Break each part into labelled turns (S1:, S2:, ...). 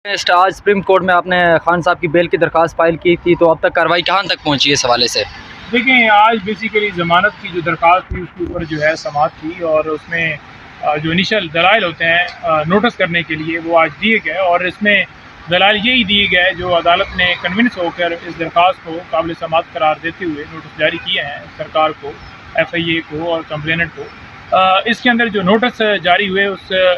S1: आज supreme court में आपने खान साहब की बेल की दरख्वास्त फाइल की थी, तो अब तक कार्रवाई कहाँ तक पहुँची है इस हवाले से?
S2: देखें, आज बेसिकली ज़मानत की जो दरख्वास्त थी उसके ऊपर जो है समाअत थी और उसमें जो इनिशियल दलाइल होते हैं नोटिस करने के लिए वो आज दिए गए और इसमें दलाइल यही दिए गए जो अदालत ने कन्विंस होकर इस दरख्वास्त को काबिल समाअत करार देते हुए नोटिस जारी किए हैं सरकार को, FIA को और कंप्लेनेंट को। इसके अंदर जो नोटिस जारी हुए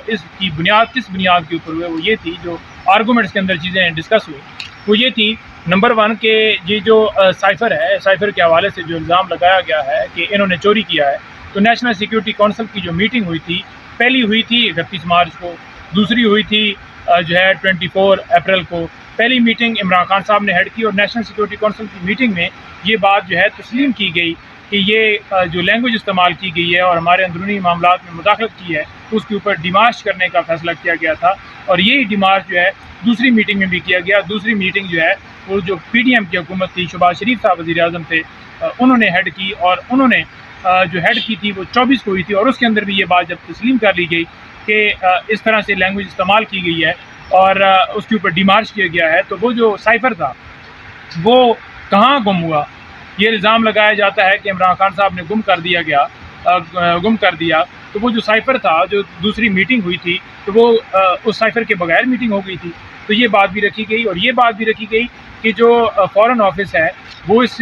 S2: इसकी बुनियाद किस बुनियाद के ऊपर हुए वो ये थी, जो आर्गूमेंट्स के अंदर चीज़ें डिस्कस हुई वो ये थी, नंबर 1 के ये जो साइफ़र है, साइफ़र के हवाले से जो इल्ज़ाम लगाया गया है कि इन्होंने चोरी किया है, तो नेशनल सिक्योरिटी काउंसिल की जो मीटिंग हुई थी, पहली हुई थी 31 मार्च को, दूसरी हुई थी जो है 24 अप्रैल को। पहली मीटिंग इमरान खान साहब ने हेड की और नेशनल सिक्योरिटी काउंसिल की मीटिंग में ये बात जो है तस्लीम की गई कि ये जो लैंग्वेज इस्तेमाल की गई है और हमारे अंदरूनी मामलात में मुदाखलत की है, उसके ऊपर डिमार्च करने का फैसला किया गया था और यही डिमार्च जो है दूसरी मीटिंग में भी किया गया। दूसरी मीटिंग जो है वो जो PDM की हुकूमत थी, शहबाज शरीफ साहब वज़ीर आज़म थे, उन्होंने हेड की और उन्होंने जो हेड की थी वो 24 को हुई थी और उसके अंदर भी ये बात जब तस्लीम कर ली गई कि इस तरह से लैंग्वेज इस्तेमाल की गई है और उसके ऊपर डिमार्च किया गया है, तो वो जो साइफ़र था वो कहाँ गुम हुआ? ये इल्ज़ाम लगाया जाता है कि इमरान खान साहब ने गुम कर दिया। तो वो जो साइफ़र था, जो दूसरी मीटिंग हुई थी, तो वो उस साइफ़र के बगैर मीटिंग हो गई थी। तो ये बात भी रखी गई और ये बात भी रखी गई कि जो फ़ॉरेन ऑफिस है वो इस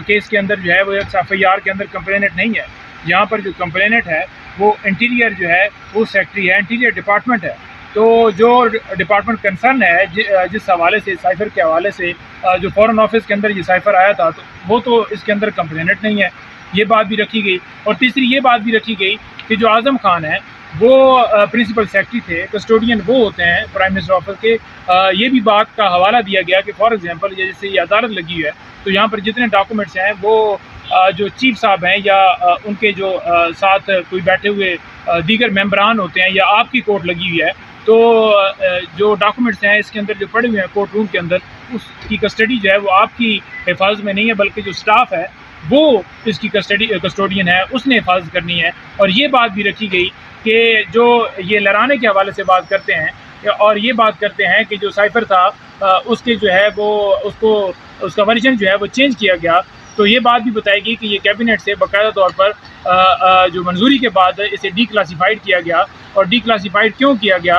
S2: केस के अंदर जो है वो FIR के अंदर कंप्लेनेंट नहीं है। यहाँ पर जो कंप्लेनेंट है वो इंटीरियर जो है वो सेक्रेटरी है, इंटीरियर डिपार्टमेंट है। तो जो डिपार्टमेंट कंसर्न है जिस हवाले से साइफ़र के हवाले से जो फ़ॉरेन ऑफिस के अंदर ये साइफ़र आया था, तो वो तो इसके अंदर कंप्लेनेंट नहीं है, ये बात भी रखी गई। और तीसरी ये बात भी रखी गई कि जो आज़म खान है वो प्रिंसिपल सेक्रेटरी थे, कस्टोडियन वो होते हैं प्राइम मिनिस्टर ऑफिस के। ये भी बात का हवाला दिया गया कि फॉर एग्जांपल जैसे ये अदालत लगी है, तो यहाँ पर जितने डॉक्यूमेंट्स हैं वो जो चीफ साहब हैं या उनके जो साथ कोई बैठे हुए दीगर मेंबरान होते हैं या आपकी कोर्ट लगी हुई है, तो जो डॉक्यूमेंट्स हैं इसके अंदर जो पड़े हुए हैं कोर्ट रूम के अंदर, उसकी कस्टडी जो है वो आपकी हिफाजत में नहीं है, बल्कि जो स्टाफ है वो इसकी कस्टोडियन है, उसने हिफाजत करनी है। और ये बात भी रखी गई कि जो ये लड़ाने के हवाले से बात करते हैं और ये बात करते हैं कि जो साइफ़र था उसके जो है वो उसका वर्जन जो है वो चेंज किया गया, तो ये बात भी बताएगी कि ये कैबिनेट से बाकायदा तौर पर जो मंजूरी के बाद इसे डीक्लासीफाइड किया गया। और डीक्लासीफाइड क्यों किया गया?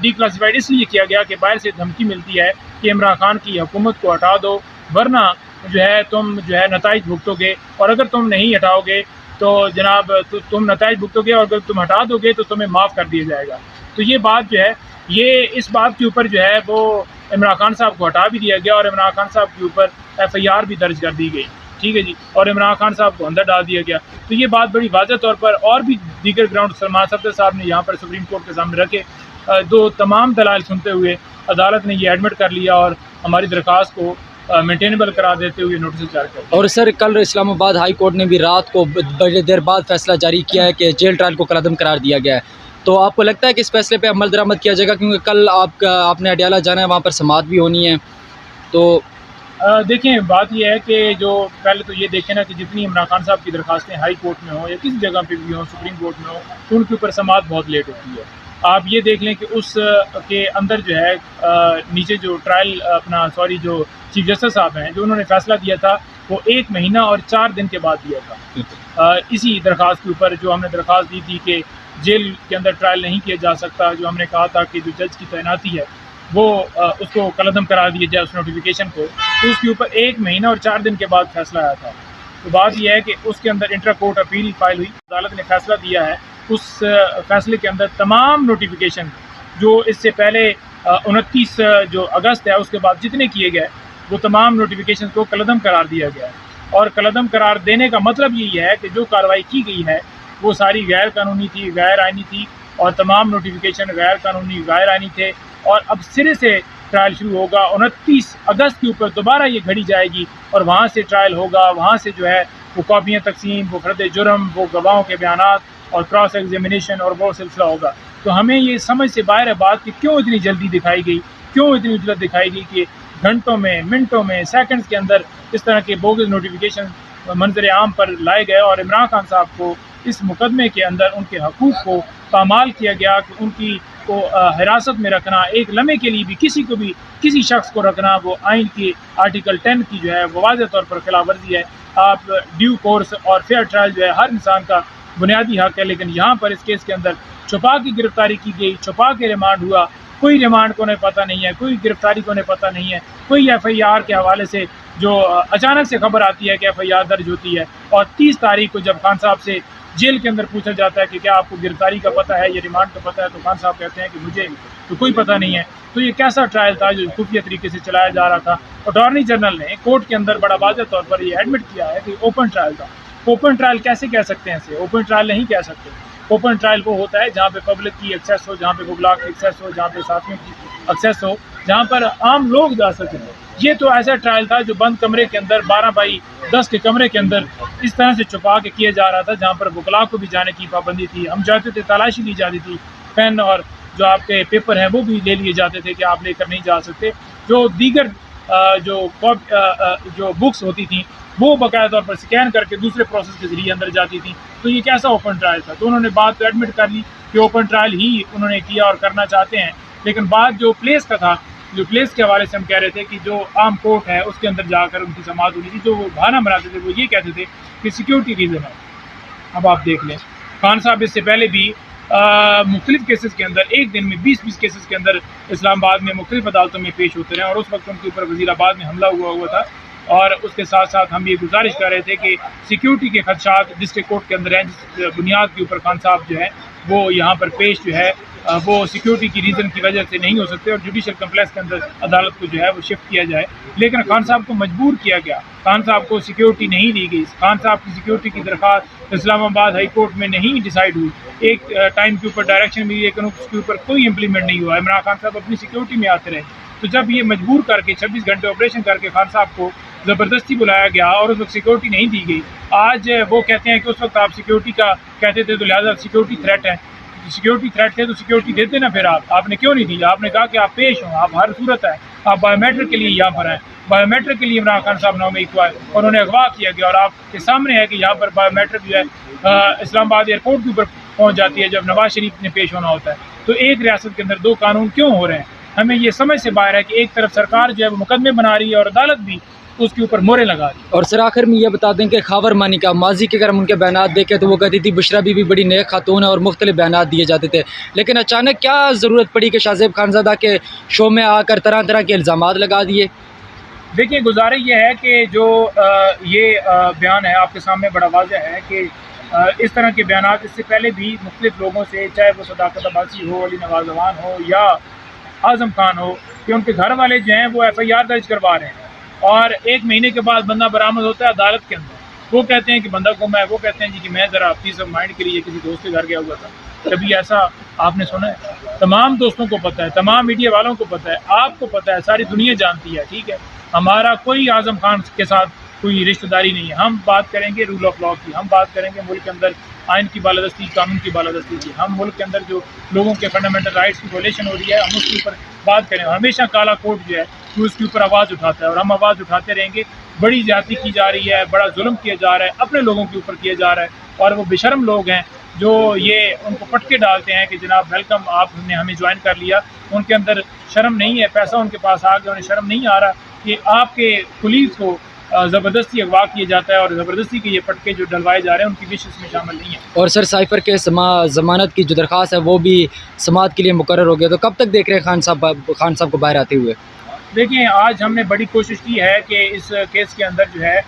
S2: डीक्लासीफाइड इसलिए किया गया कि बाहर से धमकी मिलती है कि इमरान खान की हुकूमत को हटा दो, वरना जो है तुम जो है नताइज भुगतोगे, और अगर तुम नहीं हटाओगे तो जनाब तुम नताइज भुगतोगे, और अगर तुम हटा दोगे तो तुम्हें माफ़ कर दिया जाएगा। तो ये बात जो है, ये इस बात के ऊपर जो है वो इमरान खान साहब को हटा भी दिया गया और इमरान खान साहब के ऊपर FIR भी दर्ज कर दी गई, ठीक है जी, और इमरान खान साहब को अंदर डाल दिया गया। तो ये बात बड़ी वाज़ेह तौर पर और भी दीगर ग्राउंड सलमान सफदर साहब ने यहाँ पर सुप्रीम कोर्ट के सामने रखे, दो तमाम दलाइल सुनते हुए अदालत ने ये एडमिट कर लिया और हमारी दरख्वास्त को मेंटेनेबल करा देते हुए नोटिस जारी कर।
S1: और सर, कल इस्लामाबाद हाई कोर्ट ने भी रात को बड़ी देर बाद फैसला जारी किया है कि जेल ट्रायल को कलअदम करार दिया गया है, तो आपको लगता है कि इस फैसले पे अमल दरामद किया जाएगा? क्योंकि कल आपने अडियाला जाना है, वहाँ पर समाअत भी होनी है। तो
S2: देखें, बात यह है कि जो पहले तो ये देखें ना कि जितनी इमरान खान साहब की दरख्वास्तें हाई कोर्ट में हो या किसी जगह पे भी हो, सुप्रीम कोर्ट में हो, तो उनके ऊपर समाअत बहुत लेट होती है। आप ये देख लें कि उस के अंदर जो है नीचे जो ट्रायल जो चीफ जस्टिस साहब हैं, जो उन्होंने फैसला दिया था वो 1 महीना और 4 दिन के बाद दिया था। इसी दरख्वास्त के ऊपर जो हमने दरख्वास्त दी थी कि जेल के अंदर ट्रायल नहीं किया जा सकता, जो हमने कहा था कि जो जज की तैनाती है वो उसको कलअदम करा दिया जाए उस नोटिफिकेशन को, तो उसके ऊपर 1 महीना और 4 दिन के बाद फैसला आया था। तो बात यह है कि उसके अंदर इंट्रा कोर्ट अपील फाइल हुई, अदालत ने फैसला दिया है, उस फैसले के अंदर तमाम नोटिफिकेशन जो इससे पहले 29 जो अगस्त है उसके बाद जितने किए गए, वो तमाम नोटिफिकेशन को कलअदम करार दिया गया है। और कलअदम करार देने का मतलब यही है कि जो कार्रवाई की गई है वो सारी गैर कानूनी थी, गैर आइनी थी, और तमाम नोटिफिकेशन गैर कानूनी, गैर आइनी थे। और अब सिरे से ट्रायल शुरू होगा, 29 अगस्त के ऊपर दोबारा ये घड़ी जाएगी और वहाँ से ट्रायल होगा, वहाँ से जो है वो कॉपियाँ तकसीम, वो फर्द जुर्म, वो गवाहों के बयानात और क्रॉस एग्जामिनेशन और वो सिलसिला होगा। तो हमें ये समझ से बाहर है बात कि क्यों इतनी जल्दी दिखाई गई, क्यों इतनी उजलत दिखाई गई कि घंटों में, मिनटों में, सेकंड्स के अंदर इस तरह के बोगस नोटिफिकेशन मंजर आम पर लाए गए और इमरान खान साहब को इस मुकदमे के अंदर उनके हकूक़ को पामाल किया गया कि उनकी को हिरासत में रखना, एक लम्हे के लिए भी किसी को भी किसी शख्स को रखना, वो आइन की आर्टिकल 10 की जो है वो वाज़ेह तौर पर खिलाफ वर्जी है। आप ड्यू कोर्स और फेयर ट्रायल जो है हर इंसान का बुनियादी हक है, लेकिन यहाँ पर इस केस के अंदर छुपा की गिरफ्तारी की गई, छुपा के रिमांड हुआ, कोई रिमांड को उन्हें पता नहीं है, कोई गिरफ्तारी को उन्हें पता नहीं है, कोई FIR के हवाले से जो अचानक से खबर आती है कि FIR दर्ज होती है, और 30 तारीख को जब खान साहब से जेल के अंदर पूछा जाता है कि क्या आपको गिरफ्तारी का पता है या रिमांड का पता है, तो खान साहब कहते हैं कि मुझे तो कोई पता नहीं है। तो ये कैसा ट्रायल था जो खुफिया तरीके से चलाया जा रहा था। अटॉर्नी जनरल ने कोर्ट के अंदर बड़ा वाज़ेह तौर पर ये एडमिट किया है कि ओपन ट्रायल था। ओपन ट्रायल कैसे कह सकते हैं इसे? ओपन ट्रायल नहीं कह सकते। ओपन ट्रायल वो होता है जहाँ पे पब्लिक की एक्सेस हो, जहाँ पे गुबलाक की एक्सेस हो, जहाँ पे साथियों की एक्सेस हो, जहाँ पर आम लोग जा सकें। ये तो ऐसा ट्रायल था जो बंद कमरे के अंदर 12 बाई 10 के कमरे के अंदर इस तरह से छुपा के किया जा रहा था, जहाँ पर वकला को भी जाने की पाबंदी थी। हम चाहते थे तलाशी ली जाती थी, पेन और जो आपके पेपर हैं वो भी ले लिए जाते थे कि आप लेकर नहीं जा सकते। जो दीगर जो बुक्स होती थी वो बाकायदा तौर पर स्कैन करके दूसरे प्रोसेस के जरिए अंदर जाती थी। तो ये कैसा ओपन ट्रायल था? तो उन्होंने बात तो एडमिट कर ली कि ओपन ट्रायल ही उन्होंने किया और करना चाहते हैं, लेकिन बात जो प्लेस का था, जो प्लेस के हवाले से हम कह रहे थे कि जो आम कोर्ट है उसके अंदर जाकर उनकी समाअत होनी थी, जो वो बहाना बनाते थे वो ये कहते थे कि सिक्योरिटी रीज़न है। अब आप देख लें, खान साहब इससे पहले भी मुख्तलिफ केसेस के अंदर एक दिन में 20-20 केसेस के अंदर इस्लामाबाद में मुख्तलिफ अदालतों में पेश होते रहे, और उस वक्त उनके ऊपर वज़ीराबाद में हमला हुआ था। और उसके साथ साथ हम ये गुजारिश कर रहे थे कि सिक्योरिटी के खदशात डिस्ट्रिक्ट कोर्ट के अंदर हैं, जिस बुनियाद के ऊपर खान साहब जो है वो यहाँ पर पेश जो है वो सिक्योरिटी की रीज़न की वजह से नहीं हो सकते, और जुडिशल कम्प्लेक्स के अंदर अदालत को जो है वो शिफ्ट किया जाए। लेकिन खान साहब को मजबूर किया गया, खान साहब को सिक्योरिटी नहीं दी गई। खान साहब की सिक्योरिटी की दरख्वास्त इस्लामाबाद हाई कोर्ट में नहीं डिसाइड हुई। एक टाइम के ऊपर डायरेक्शन मिली, लेकिन उसके ऊपर कोई इम्प्लीमेंट नहीं हुआ। इमरान खान साहब अपनी सिक्योरिटी में आते रहे। तो जब ये मजबूर करके 26 घंटे ऑपरेशन करके खान साहब को ज़बरदस्ती बुलाया गया और उस वक्त सिक्योरिटी नहीं दी गई, आज वो कहते हैं कि उस वक्त आप सिक्योरिटी का कहते थे तो लिहाजा सिक्योरिटी थ्रेट है। सिक्योरिटी थ्रेट थे तो सिक्योरिटी देते ना, फिर आपने क्यों नहीं दी? आपने कहा कि आप पेश हों, आप हर सूरत है, आप बायोमेट्रिक के लिए यहाँ पर हैं। बायोमेट्रिक के लिए इमरान खान साहब नाम हुआ है और उन्हें अगवा किया गया, और आपके सामने है कि यहाँ पर बायोमेट्रिक जो है इस्लामाबाद एयरपोर्ट के ऊपर पहुँच जाती है जब नवाज शरीफ ने पेश होना होता है। तो एक रियासत के अंदर दो कानून क्यों हो रहे हैं? हमें ये समझ से बाहर है कि एक तरफ सरकार जो है वो मुकदमे बना रही है और अदालत भी उसके ऊपर मोहरें लगा रही है।
S1: और सर आखिर में ये बता दें कि खावर मानी का माजी के अगर हम उनके बयान देखें तो वो कहती थी बुशरा बीबी बड़ी नेक खातून है और मुख्तलिफ बयान दिए जाते थे, लेकिन अचानक क्या ज़रूरत पड़ी कि शाहज़ेब खानज़ादा के शो में आकर तरह तरह के इल्ज़ामात लगा दिए?
S2: देखिए, गुजारिश ये है कि जो ये बयान है आपके सामने बड़ा वाज़ेह है कि इस तरह के बयान इससे पहले भी मुख्तलिफ लोगों से, चाहे वो सदाकत अब्बासी हो, अली नवाज़ अवान हो या आज़म खान हो, कि उनके घर वाले जो हैं वो FIR दर्ज करवा रहे हैं, और 1 महीने के बाद बंदा बरामद होता है अदालत के अंदर। वो कहते हैं कि बंदा गुम है, वो कहते हैं जी कि मैं ज़रा पीस ऑफ माइंड के लिए किसी दोस्त के घर गया हुआ था। कभी ऐसा आपने सुना है? तमाम दोस्तों को पता है, तमाम मीडिया वालों को पता है, आपको पता है, सारी दुनिया जानती है, ठीक है। हमारा कोई आज़म खान के साथ कोई रिश्तेदारी नहीं है। हम बात करेंगे रूल ऑफ लॉ की, हम बात करेंगे मुल्क के अंदर आइन की बालादस्ती, कानून की बालादस्ती की, हम मुल्क के अंदर जो लोगों के फंडामेंटल राइट्स की वोलेशन हो रही है हम उसके ऊपर बात करें। हमेशा काला कोर्ट जो है वो उसके ऊपर आवाज़ उठाता है, और हम आवाज़ उठाते रहेंगे। बड़ी ज्यादती की जा रही है, बड़ा जुल्म किया जा रहा है, अपने लोगों के ऊपर किया जा रहा है, और वो बेशर्म लोग हैं जो ये उनको पटके डालते हैं कि जनाब वेलकम, आपने हमें ज्वाइन कर लिया। उनके अंदर शर्म नहीं है, पैसा उनके पास आ गया, उन्हें शर्म नहीं आ रहा कि आपके पुलिस को ज़बरदस्ती अगवा किया जाता है, और ज़बरदस्ती के ये पटके जो डलवाए जा रहे हैं उनकी विशेष में शामिल नहीं है।
S1: और सर साइफर के ज़मानत की जो दरख्वास्त है वो भी समाअत के लिए मुकर्रर हो गया, तो कब तक देख रहे हैं खान साहब को बाहर आते हुए?
S2: देखिए, आज हमने बड़ी कोशिश की है कि इस केस के अंदर जो है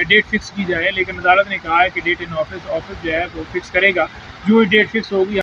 S2: डेट फिक्स की जाए, लेकिन अदालत ने कहा है कि डेट इन ऑफिस जो है वो फिक्स करेगा। जो डेट फिक्स होगी